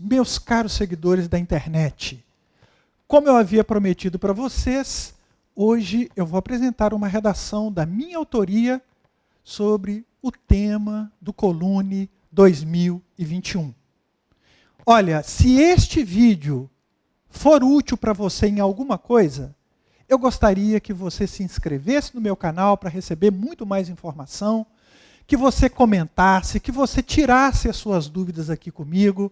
meus caros seguidores da internet. Como eu havia prometido para vocês, hoje eu vou apresentar uma redação da minha autoria sobre o tema do Colune 2021. Olha, se este vídeo for útil para você em alguma coisa, eu gostaria que você se inscrevesse no meu canal para receber muito mais informação, que você comentasse, que você tirasse as suas dúvidas aqui comigo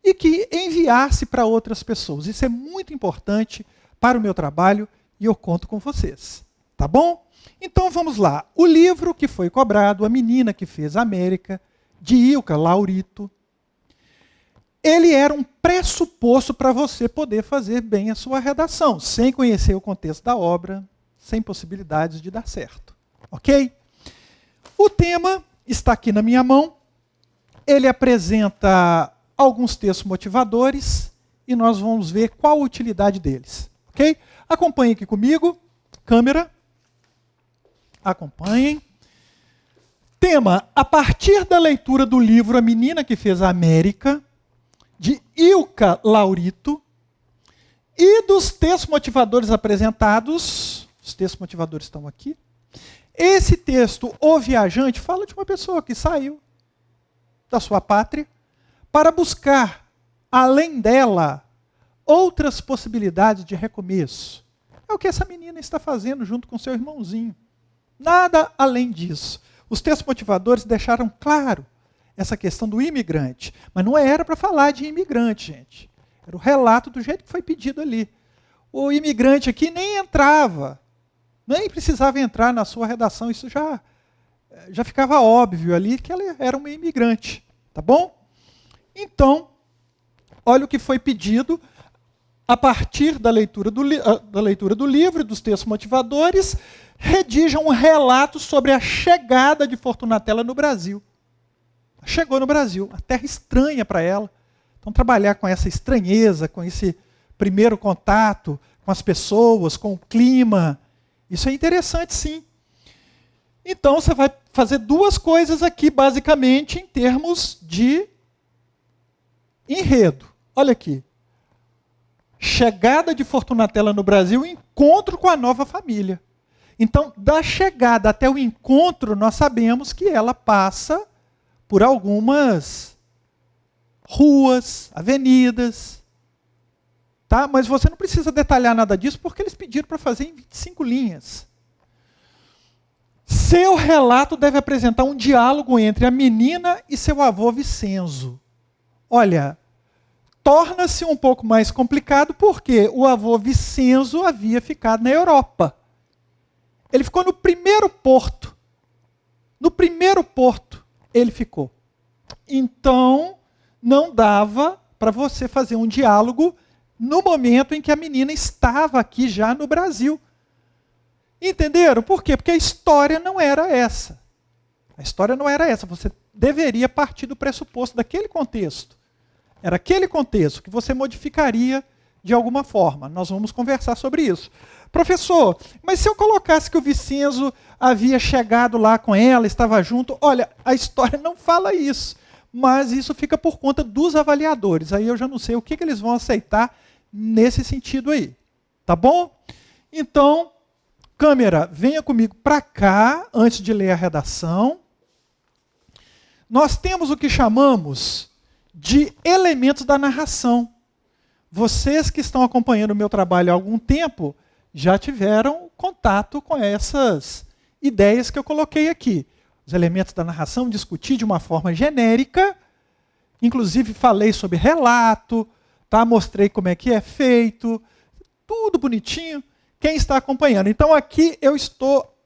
e que enviasse para outras pessoas. Isso é muito importante para o meu trabalho e eu conto com vocês. Tá bom? Então vamos lá. O livro que foi cobrado, A Menina que Fez a América, de Ilka Laurito, ele era um pressuposto para você poder fazer bem a sua redação, sem conhecer o contexto da obra, sem possibilidades de dar certo. Ok? O tema está aqui na minha mão. Ele apresenta alguns textos motivadores e nós vamos ver qual a utilidade deles. Ok? Acompanhem aqui comigo. Câmera. Acompanhem. Tema: a partir da leitura do livro A Menina que Fez a América, de Ilka Laurito, e dos textos motivadores apresentados, os textos motivadores estão aqui. Esse texto, O Viajante, fala de uma pessoa que saiu da sua pátria para buscar, além dela, outras possibilidades de recomeço. É o que essa menina está fazendo junto com seu irmãozinho. Nada além disso. Os textos motivadores deixaram claro essa questão do imigrante. Mas não era para falar de imigrante, gente. Era o relato do jeito que foi pedido ali. O imigrante aqui nem entrava, nem precisava entrar na sua redação. Isso já ficava óbvio ali que ela era uma imigrante. Tá bom? Então, olha o que foi pedido a partir da leitura do livro e dos textos motivadores. Redija um relato sobre a chegada de Fortunatella no Brasil. Chegou no Brasil, a terra estranha para ela. Então, trabalhar com essa estranheza, com esse primeiro contato com as pessoas, com o clima, isso é interessante, sim. Então, você vai fazer duas coisas aqui, basicamente, em termos de enredo. Olha aqui. Chegada de Fortunatella no Brasil, encontro com a nova família. Então, da chegada até o encontro, nós sabemos que ela passa por algumas ruas, avenidas. Tá? Mas você não precisa detalhar nada disso, porque eles pediram para fazer em 25 linhas. Seu relato deve apresentar um diálogo entre a menina e seu avô Vicenzo. Olha, torna-se um pouco mais complicado porque o avô Vicenzo havia ficado na Europa. Ele ficou no primeiro porto. No primeiro porto ele ficou. Então, não dava para você fazer um diálogo no momento em que a menina estava aqui já no Brasil. Entenderam? Por quê? Porque a história não era essa. A história não era essa. Você deveria partir do pressuposto daquele contexto. Era aquele contexto que você modificaria de alguma forma. Nós vamos conversar sobre isso. Professor, mas se eu colocasse que o Vicenzo havia chegado lá com ela, estava junto, olha, a história não fala isso, mas isso fica por conta dos avaliadores. Aí eu já não sei o que eles vão aceitar nesse sentido aí. Tá bom? Então, câmera, venha comigo para cá, antes de ler a redação. Nós temos o que chamamos de elementos da narração. Vocês que estão acompanhando o meu trabalho há algum tempo já tiveram contato com essas ideias que eu coloquei aqui. Os elementos da narração, discuti de uma forma genérica, inclusive falei sobre relato, tá? Mostrei como é que é feito, tudo bonitinho. Quem está acompanhando? Então aqui eu estou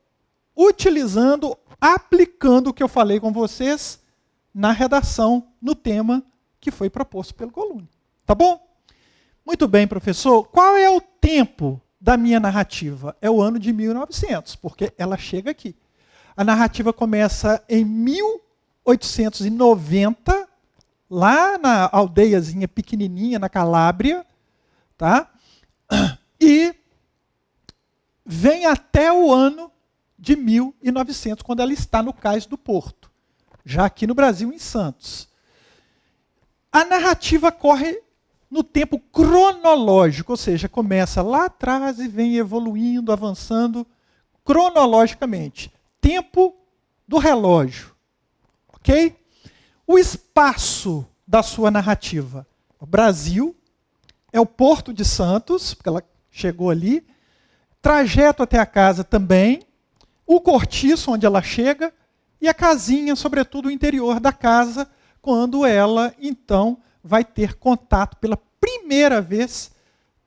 utilizando, aplicando o que eu falei com vocês na redação, no tema que foi proposto pelo Colune. Tá bom? Muito bem, professor. Qual é o tempo da minha narrativa? É o ano de 1900, porque ela chega aqui. A narrativa começa em 1890, lá na aldeiazinha pequenininha, na Calábria, tá? E vem até o ano de 1900, quando ela está no cais do Porto, já aqui no Brasil, em Santos. A narrativa corre no tempo cronológico, ou seja, começa lá atrás e vem evoluindo, avançando cronologicamente. Tempo do relógio. Ok? O espaço da sua narrativa. O Brasil é o Porto de Santos, porque ela chegou ali. Trajeto até a casa também. O cortiço, onde ela chega. E a casinha, sobretudo o interior da casa, quando ela, então, vai ter contato pela primeira vez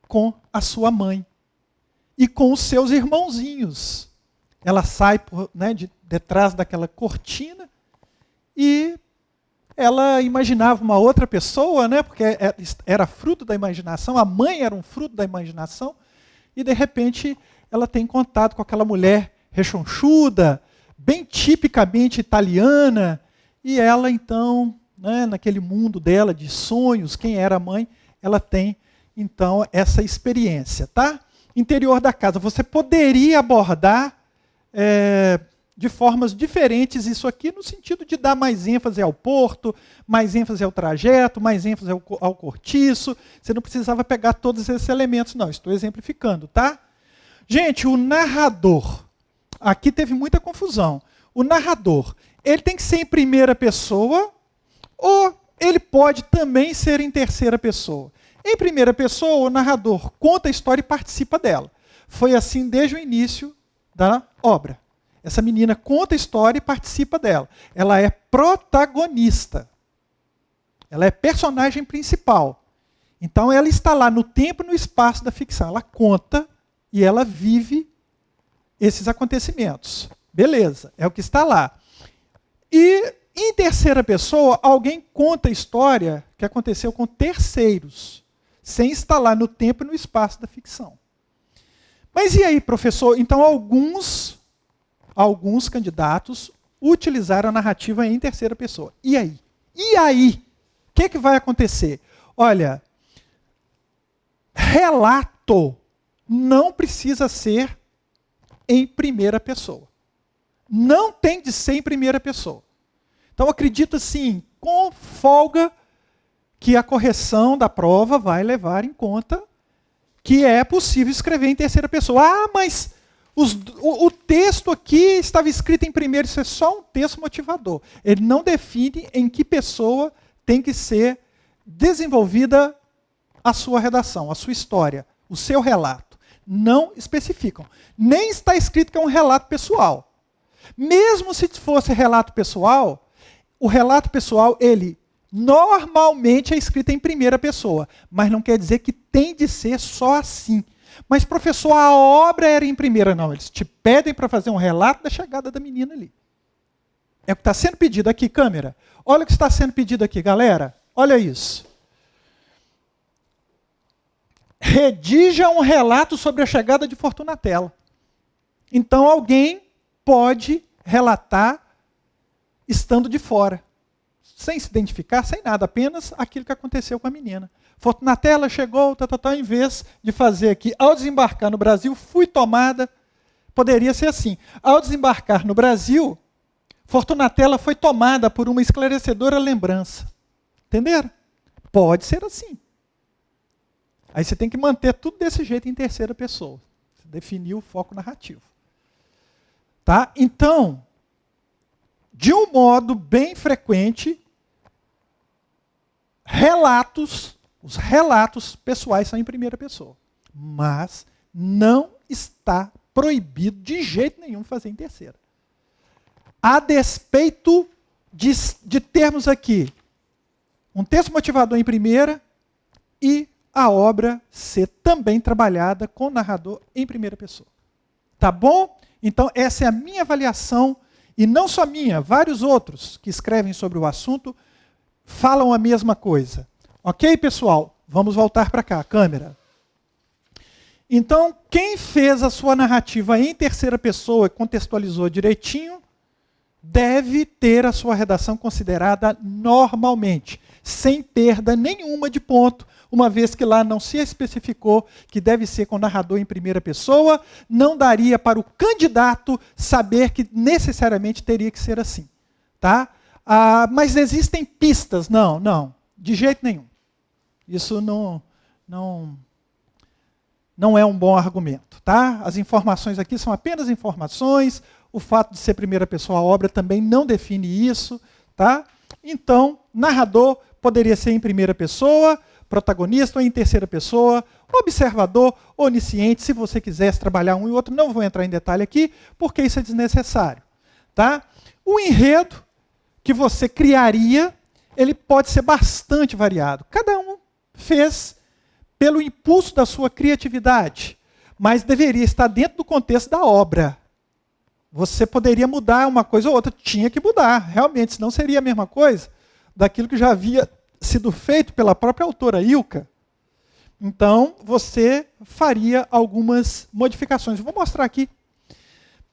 com a sua mãe e com os seus irmãozinhos. Ela sai de detrás daquela cortina e ela imaginava uma outra pessoa, porque era fruto da imaginação, a mãe era um fruto da imaginação, e de repente ela tem contato com aquela mulher rechonchuda, bem tipicamente italiana, e ela então, naquele mundo dela de sonhos, quem era a mãe, ela tem então essa experiência, tá? Interior da casa. Você poderia abordar de formas diferentes isso aqui, no sentido de dar mais ênfase ao porto, mais ênfase ao trajeto, mais ênfase ao cortiço. Você não precisava pegar todos esses elementos, não. Estou exemplificando, tá? Gente, o narrador. Aqui teve muita confusão. O narrador, ele tem que ser em primeira pessoa ou ele pode também ser em terceira pessoa. Em primeira pessoa, o narrador conta a história e participa dela. Foi assim desde o início da obra. Essa menina conta a história e participa dela. Ela é protagonista. Ela é personagem principal. Então ela está lá no tempo e no espaço da ficção. Ela conta e ela vive esses acontecimentos. Beleza, é o que está lá. E em terceira pessoa, alguém conta a história que aconteceu com terceiros, sem estar lá no tempo e no espaço da ficção. Mas e aí, professor? Então alguns candidatos utilizaram a narrativa em terceira pessoa. E aí? E aí? O que vai acontecer? Olha, relato não precisa ser em primeira pessoa. Não tem de ser em primeira pessoa. Então acredito assim, com folga, que a correção da prova vai levar em conta que é possível escrever em terceira pessoa. Ah, mas o texto aqui estava escrito em primeiro, isso é só um texto motivador. Ele não define em que pessoa tem que ser desenvolvida a sua redação, a sua história, o seu relato. Não especificam. Nem está escrito que é um relato pessoal. Mesmo se fosse relato pessoal, o relato pessoal, ele normalmente é escrito em primeira pessoa, mas não quer dizer que tem de ser só assim. Mas, professor, a obra era em primeira. Não, eles te pedem para fazer um relato da chegada da menina ali. É o que está sendo pedido aqui, câmera. Olha o que está sendo pedido aqui, galera. Olha isso. Redija um relato sobre a chegada de Fortunatella. Então, alguém pode relatar estando de fora. Sem se identificar, sem nada, apenas aquilo que aconteceu com a menina. Fortunatella chegou, em vez de fazer aqui, ao desembarcar no Brasil, fui tomada, poderia ser assim. Ao desembarcar no Brasil, Fortunatella foi tomada por uma esclarecedora lembrança. Entenderam? Pode ser assim. Aí você tem que manter tudo desse jeito em terceira pessoa. Você definiu o foco narrativo. Tá? Então, de um modo bem frequente, os relatos pessoais são em primeira pessoa. Mas não está proibido de jeito nenhum fazer em terceira. A despeito de termos aqui um texto motivador em primeira e a obra ser também trabalhada com o narrador em primeira pessoa. Tá bom? Então essa é a minha avaliação, e não só minha, vários outros que escrevem sobre o assunto falam a mesma coisa. Ok, pessoal? Vamos voltar para cá, câmera. Então, quem fez a sua narrativa em terceira pessoa e contextualizou direitinho, deve ter a sua redação considerada normalmente, sem perda nenhuma de ponto, uma vez que lá não se especificou que deve ser com o narrador em primeira pessoa, não daria para o candidato saber que necessariamente teria que ser assim. Tá? Mas existem pistas? Não. De jeito nenhum. Isso não é um bom argumento, tá? As informações aqui são apenas informações, o fato de ser primeira pessoa a obra também não define isso, tá? Então, narrador poderia ser em primeira pessoa, protagonista ou em terceira pessoa, observador, onisciente, se você quisesse trabalhar um e outro, não vou entrar em detalhe aqui, porque isso é desnecessário, tá? O enredo que você criaria, ele pode ser bastante variado. Cada um fez pelo impulso da sua criatividade, mas deveria estar dentro do contexto da obra. Você poderia mudar uma coisa ou outra, tinha que mudar, realmente, senão seria a mesma coisa daquilo que já havia sido feito pela própria autora Ilka. Então, você faria algumas modificações. Eu vou mostrar aqui.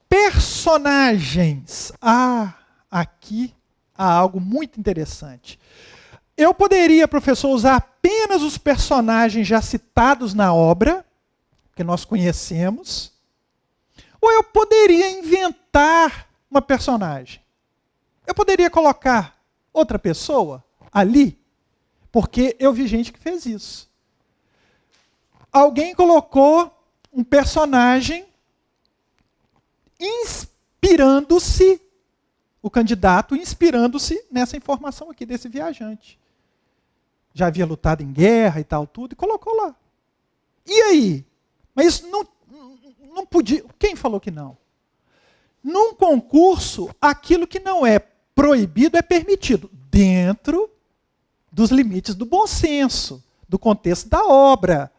Personagens. Aqui há algo muito interessante. Eu poderia, professor, usar apenas os personagens já citados na obra, que nós conhecemos, ou eu poderia inventar uma personagem. Eu poderia colocar outra pessoa ali, porque eu vi gente que fez isso. Alguém colocou um personagem inspirando-se, o candidato inspirando-se nessa informação aqui desse viajante. Já havia lutado em guerra e tal, tudo, e colocou lá. E aí? Mas isso não podia. Quem falou que não? Num concurso, aquilo que não é proibido é permitido, dentro dos limites do bom senso, do contexto da obra.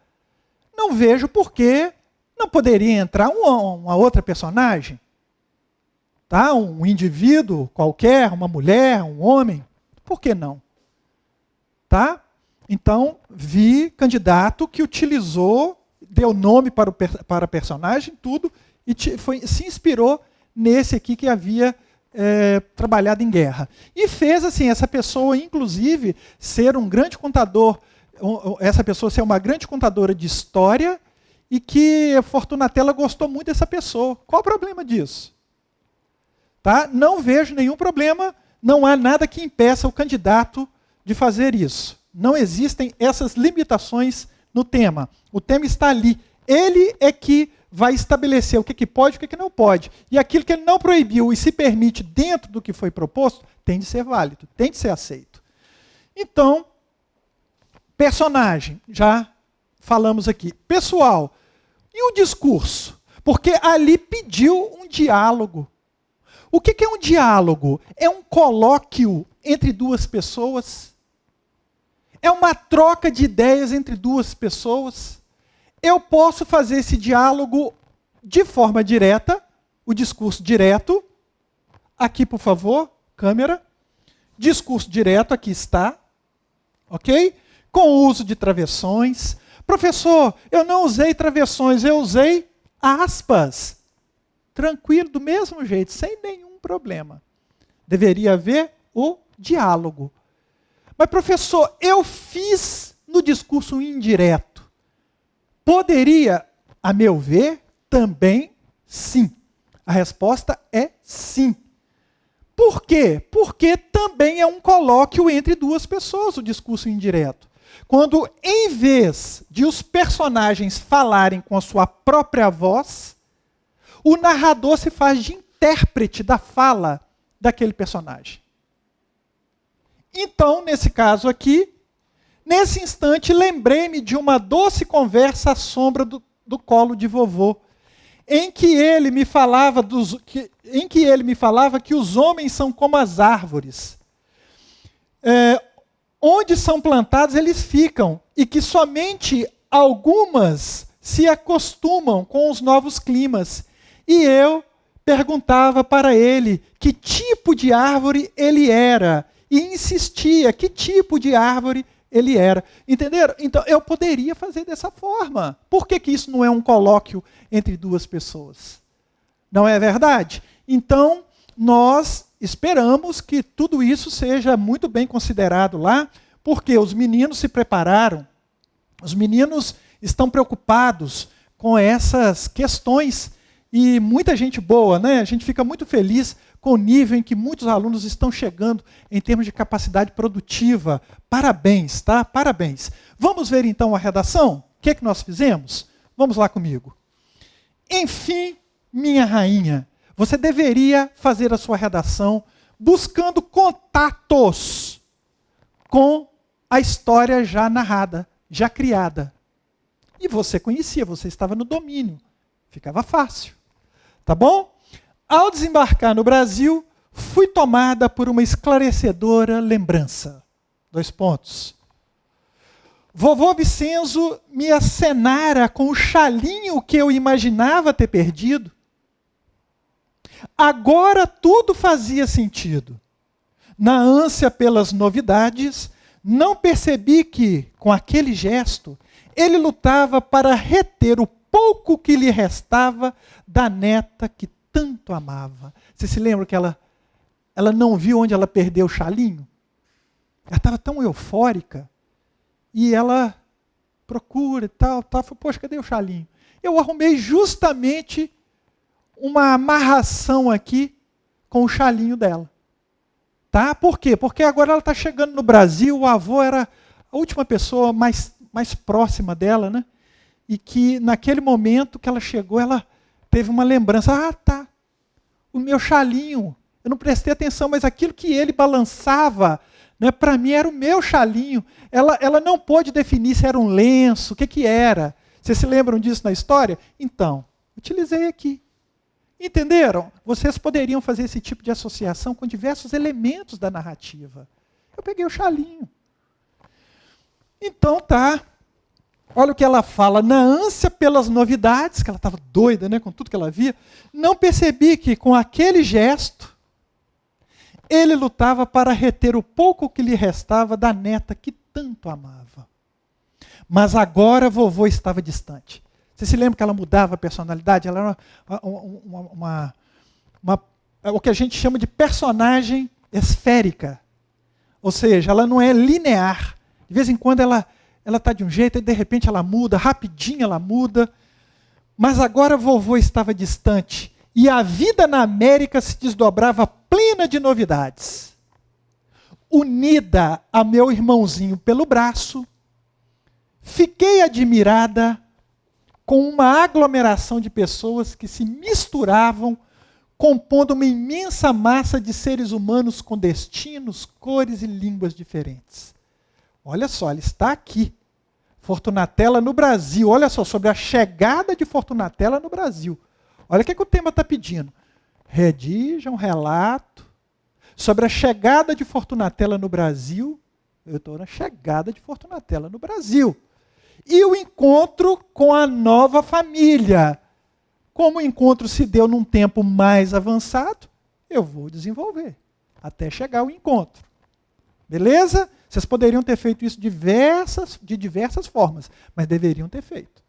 Não vejo por que não poderia entrar uma outra personagem. Tá? Um indivíduo qualquer, uma mulher, um homem. Por que não? Tá? Então, vi candidato que utilizou, deu nome para a personagem, tudo, e se inspirou nesse aqui que havia trabalhado em guerra. E fez assim, essa pessoa, inclusive, ser um grande contador, essa pessoa ser uma grande contadora de história, e que a Fortunatella gostou muito dessa pessoa. Qual o problema disso? Tá? Não vejo nenhum problema, não há nada que impeça o candidato de fazer isso. Não existem essas limitações no tema. O tema está ali. Ele é que vai estabelecer o que pode e o que não pode. E aquilo que ele não proibiu e se permite dentro do que foi proposto, tem de ser válido, tem de ser aceito. Então, personagem, já falamos aqui. Pessoal, e o discurso? Porque ali pediu um diálogo. O que é um diálogo? É um colóquio entre duas pessoas. É uma troca de ideias entre duas pessoas. Eu posso fazer esse diálogo de forma direta, o discurso direto. Aqui, por favor, câmera. Discurso direto, aqui está. Ok? Com o uso de travessões. Professor, eu não usei travessões, eu usei aspas. Tranquilo, do mesmo jeito, sem nenhum problema. Deveria haver o diálogo. Mas, professor, eu fiz no discurso indireto. Poderia, a meu ver, também sim. A resposta é sim. Por quê? Porque também é um colóquio entre duas pessoas, o discurso indireto. Quando, em vez de os personagens falarem com a sua própria voz, o narrador se faz de intérprete da fala daquele personagem. Então, nesse caso aqui, nesse instante, lembrei-me de uma doce conversa à sombra do colo de vovô, em que ele me falava que os homens são como as árvores. Onde são plantados, eles ficam, e que somente algumas se acostumam com os novos climas. E eu perguntava para ele que tipo de árvore ele era, e insistia que tipo de árvore ele era. Entenderam? Então, eu poderia fazer dessa forma. Por que isso não é um colóquio entre duas pessoas? Não é verdade? Então, nós esperamos que tudo isso seja muito bem considerado lá, porque os meninos se prepararam, os meninos estão preocupados com essas questões, e muita gente boa, né? A gente fica muito feliz com o nível em que muitos alunos estão chegando em termos de capacidade produtiva. Parabéns, tá? Parabéns. Vamos ver então a redação? O que é que nós fizemos? Vamos lá comigo. Enfim, minha rainha, você deveria fazer a sua redação buscando contatos com a história já narrada, já criada. E você conhecia, você estava no domínio. Ficava fácil. Tá bom? Ao desembarcar no Brasil, fui tomada por uma esclarecedora lembrança. 2 pontos. Vovô Vicenzo me acenara com o chalinho que eu imaginava ter perdido. Agora tudo fazia sentido. Na ânsia pelas novidades, não percebi que, com aquele gesto, ele lutava para reter o pouco que lhe restava da neta que tanto amava. Você se lembra que ela não viu onde ela perdeu o chalinho? Ela estava tão eufórica. E ela procura e tal. Falei, poxa, cadê o chalinho? Eu arrumei justamente uma amarração aqui com o chalinho dela. Tá? Por quê? Porque agora ela está chegando no Brasil, o avô era a última pessoa mais próxima dela, né? E que naquele momento que ela chegou, ela teve uma lembrança. Ah, tá, o meu chalinho. Eu não prestei atenção, mas aquilo que ele balançava, né, para mim era o meu chalinho. Ela não pôde definir se era um lenço, o que era. Vocês se lembram disso na história? Então, utilizei aqui. Entenderam? Vocês poderiam fazer esse tipo de associação com diversos elementos da narrativa. Eu peguei o chalinho. Então tá. Olha o que ela fala. Na ânsia pelas novidades, que ela estava doida, né, com tudo que ela via, não percebi que com aquele gesto, ele lutava para reter o pouco que lhe restava da neta que tanto amava. Mas agora vovô estava distante. Você se lembra que ela mudava a personalidade? Ela era o que a gente chama de personagem esférica. Ou seja, ela não é linear. De vez em quando ela está de um jeito e de repente ela muda, rapidinho ela muda. Mas agora vovô estava distante. E a vida na América se desdobrava plena de novidades. Unida a meu irmãozinho pelo braço, fiquei admirada com uma aglomeração de pessoas que se misturavam, compondo uma imensa massa de seres humanos com destinos, cores e línguas diferentes. Olha só, ele está aqui. Fortunatella no Brasil. Olha só, sobre a chegada de Fortunatella no Brasil. Olha o que o tema está pedindo. Redija um relato sobre a chegada de Fortunatella no Brasil. Eu estou na chegada de Fortunatella no Brasil. E o encontro com a nova família. Como o encontro se deu num tempo mais avançado, eu vou desenvolver até chegar ao encontro. Beleza? Vocês poderiam ter feito isso de diversas formas, mas deveriam ter feito.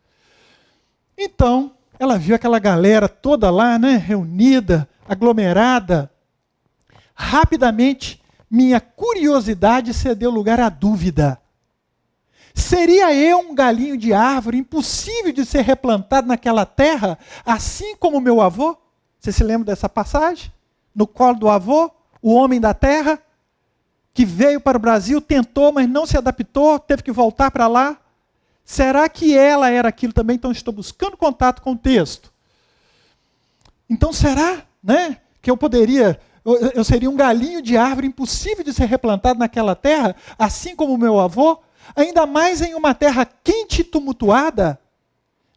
Então, ela viu aquela galera toda lá, né, reunida, aglomerada. Rapidamente, minha curiosidade cedeu lugar à dúvida. Seria eu um galinho de árvore impossível de ser replantado naquela terra, assim como meu avô? Você se lembra dessa passagem? No colo do avô, o homem da terra, que veio para o Brasil, tentou, mas não se adaptou, teve que voltar para lá. Será que ela era aquilo também? Então estou buscando contato com o texto. Então será, né, que eu seria um galinho de árvore impossível de ser replantado naquela terra, assim como o meu avô? Ainda mais em uma terra quente e tumultuada?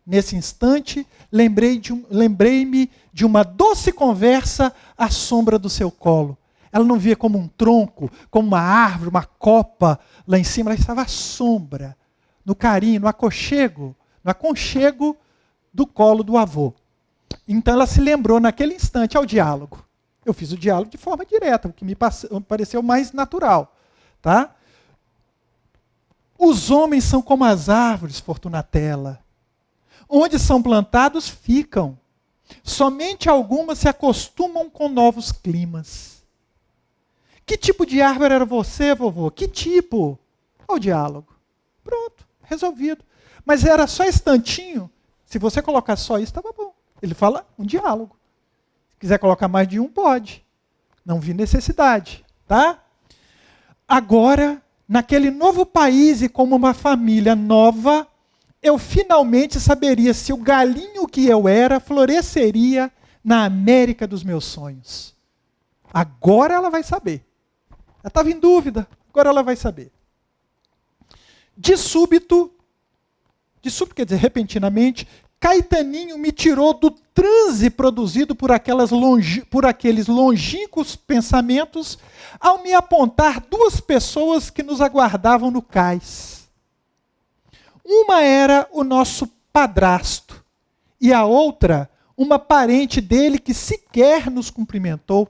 Nesse instante, lembrei-me de uma doce conversa à sombra do seu colo. Ela não via como um tronco, como uma árvore, uma copa lá em cima. Ela estava à sombra, no carinho, no aconchego do colo do avô. Então ela se lembrou naquele instante ao diálogo. Eu fiz o diálogo de forma direta, o que me pareceu mais natural. Tá? Os homens são como as árvores, Fortunatella. Onde são plantados, ficam. Somente algumas se acostumam com novos climas. Que tipo de árvore era você, vovô? Que tipo? Olha o diálogo. Pronto, resolvido. Mas era só esse tantinho. Se você colocar só isso, estava bom. Ele fala um diálogo. Se quiser colocar mais de um, pode. Não vi necessidade, tá? Agora, naquele novo país e como uma família nova, eu finalmente saberia se o galinho que eu era floresceria na América dos meus sonhos. Agora ela vai saber. Ela estava em dúvida, agora ela vai saber. De súbito quer dizer repentinamente, Caetaninho me tirou do transe produzido por aqueles longínquos pensamentos ao me apontar duas pessoas que nos aguardavam no cais. Uma era o nosso padrasto e a outra uma parente dele que sequer nos cumprimentou.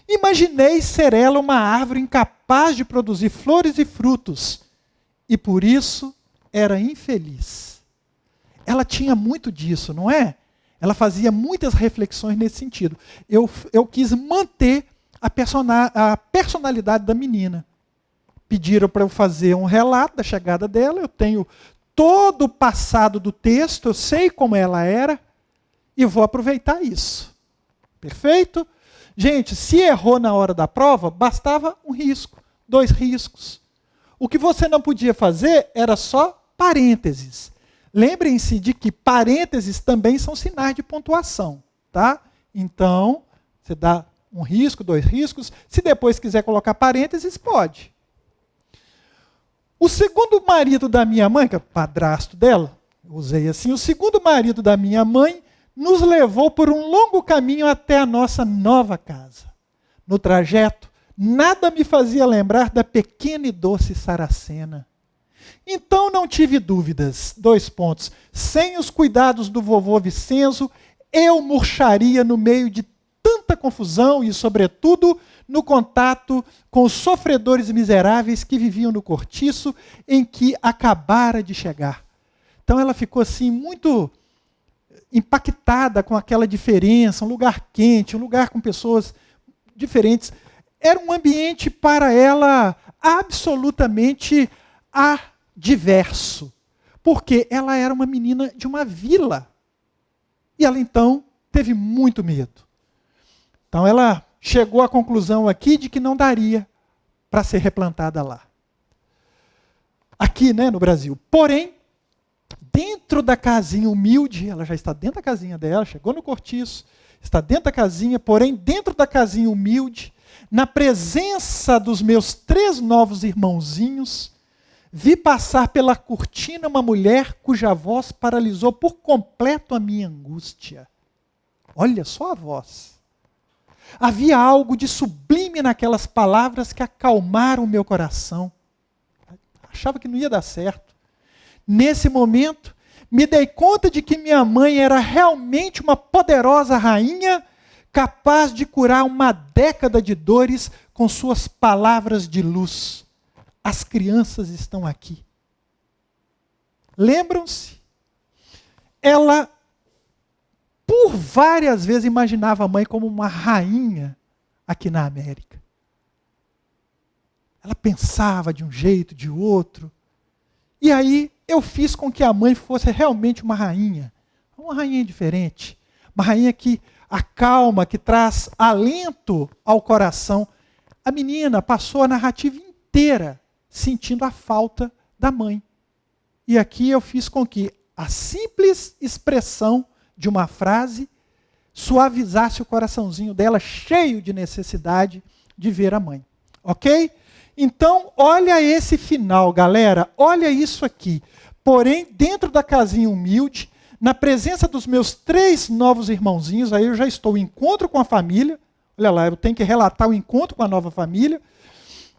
Imaginei ser ela uma árvore incapaz de produzir flores e frutos e por isso era infeliz. Ela tinha muito disso, não é? Ela fazia muitas reflexões nesse sentido. Eu quis manter a personalidade da menina. Pediram para eu fazer um relato da chegada dela, eu tenho todo o passado do texto, eu sei como ela era, e vou aproveitar isso. Perfeito? Gente, se errou na hora da prova, bastava um risco, 2 riscos. O que você não podia fazer era só parênteses. Lembrem-se de que parênteses também são sinais de pontuação, tá? Então, você dá um risco, 2 riscos. Se depois quiser colocar parênteses, pode. O segundo marido da minha mãe, que é o padrasto dela, usei assim, o segundo marido da minha mãe nos levou por um longo caminho até a nossa nova casa. No trajeto, nada me fazia lembrar da pequena e doce Saracena. Então não tive dúvidas. 2 pontos. Sem os cuidados do vovô Vicenzo, eu murcharia no meio de tanta confusão e, sobretudo, no contato com os sofredores miseráveis que viviam no cortiço em que acabara de chegar. Então ela ficou assim muito impactada com aquela diferença, um lugar quente, um lugar com pessoas diferentes. Era um ambiente para ela absolutamente diverso, porque ela era uma menina de uma vila. E ela então teve muito medo. Então ela chegou à conclusão aqui de que não daria para ser replantada lá. Aqui, né, no Brasil. Porém, dentro da casinha humilde, ela já está dentro da casinha dela, chegou no cortiço, está dentro da casinha, porém, dentro da casinha humilde, na presença dos meus 3 novos irmãozinhos, vi passar pela cortina uma mulher cuja voz paralisou por completo a minha angústia. Olha só a voz. Havia algo de sublime naquelas palavras que acalmaram o meu coração. Achava que não ia dar certo. Nesse momento, me dei conta de que minha mãe era realmente uma poderosa rainha capaz de curar uma década de dores com suas palavras de luz. As crianças estão aqui. Lembram-se? Ela, por várias vezes, imaginava a mãe como uma rainha aqui na América. Ela pensava de um jeito, de outro. E aí eu fiz com que a mãe fosse realmente uma rainha diferente. Uma rainha que acalma, que traz alento ao coração. A menina passou a narrativa inteira sentindo a falta da mãe. E aqui eu fiz com que a simples expressão de uma frase suavizasse o coraçãozinho dela, cheio de necessidade de ver a mãe. Ok? Então, olha esse final, galera. Olha isso aqui. Porém, dentro da casinha humilde, na presença dos meus 3 novos irmãozinhos, aí eu já estou em encontro com a família. Olha lá, eu tenho que relatar o encontro com a nova família.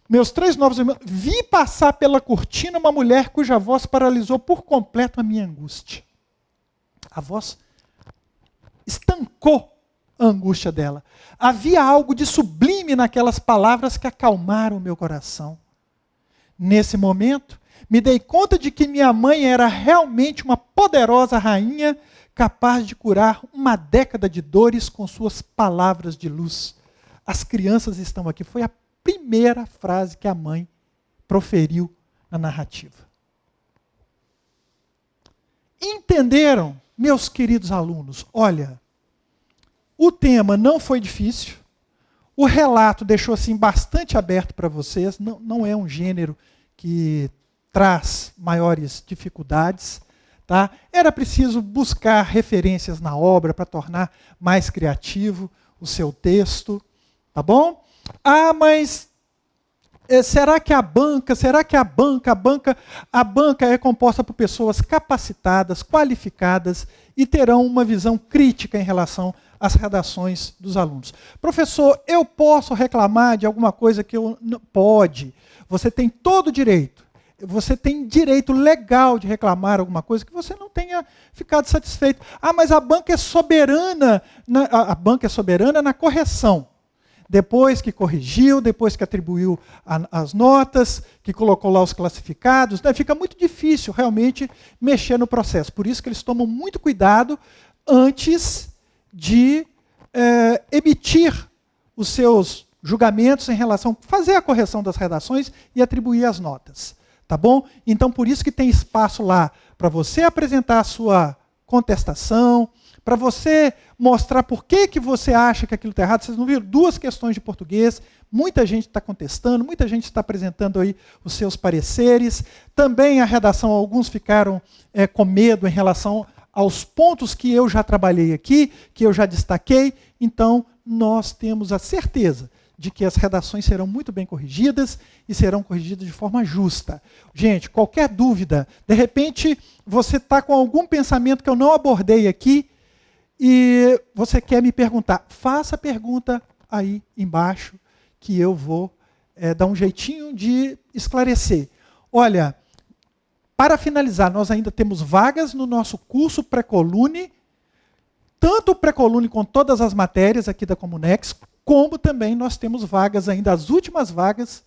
Meus 3 novos irmãos, vi passar pela cortina uma mulher cuja voz paralisou por completo a minha angústia. A voz estancou a angústia dela. Havia algo de sublime naquelas palavras que acalmaram o meu coração. Nesse momento, me dei conta de que minha mãe era realmente uma poderosa rainha capaz de curar uma década de dores com suas palavras de luz. As crianças estão aqui. Foi a primeira frase que a mãe proferiu na narrativa. Entenderam, meus queridos alunos? Olha, o tema não foi difícil, O relato deixou assim bastante aberto para vocês, não é um gênero que traz maiores dificuldades. Tá? Era preciso buscar referências na obra para tornar mais criativo o seu texto. Tá bom? Ah, mas será que a banca é composta por pessoas capacitadas, qualificadas e terão uma visão crítica em relação às redações dos alunos? Professor, eu posso reclamar de alguma coisa que eu não pode? Você tem todo o direito. Você tem direito legal de reclamar alguma coisa que você não tenha ficado satisfeito. Ah, mas a banca é soberana na correção. Depois que corrigiu, depois que atribuiu as notas, que colocou lá os classificados, né, fica muito difícil realmente mexer no processo. Por isso que eles tomam muito cuidado antes de emitir os seus julgamentos em relação a fazer a correção das redações e atribuir as notas. Tá bom? Então, por isso que tem espaço lá para você apresentar a sua contestação, para você mostrar por que você acha que aquilo está errado. Vocês não viram? 2 questões de português, muita gente está contestando, muita gente está apresentando aí os seus pareceres. Também a redação, alguns ficaram com medo em relação aos pontos que eu já trabalhei aqui, que eu já destaquei. Então, nós temos a certeza de que as redações serão muito bem corrigidas e serão corrigidas de forma justa. Gente, qualquer dúvida, de repente você está com algum pensamento que eu não abordei aqui e você quer me perguntar, faça a pergunta aí embaixo que eu vou dar um jeitinho de esclarecer. Olha, para finalizar, nós ainda temos vagas no nosso curso Pré-Colune, tanto o Pré-Colune com todas as matérias aqui da Comunex, como também nós temos vagas ainda, as últimas vagas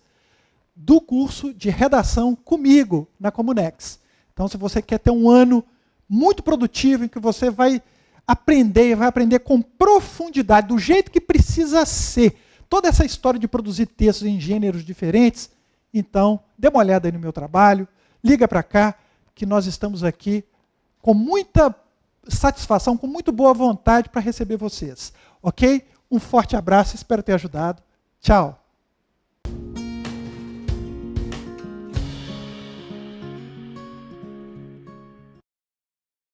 do curso de redação comigo na Comunex. Então, se você quer ter um ano muito produtivo, em que você vai aprender com profundidade, do jeito que precisa ser, toda essa história de produzir textos em gêneros diferentes, então, dê uma olhada aí no meu trabalho, liga para cá, que nós estamos aqui com muita satisfação, com muito boa vontade para receber vocês. Ok? Um forte abraço, espero ter ajudado. Tchau.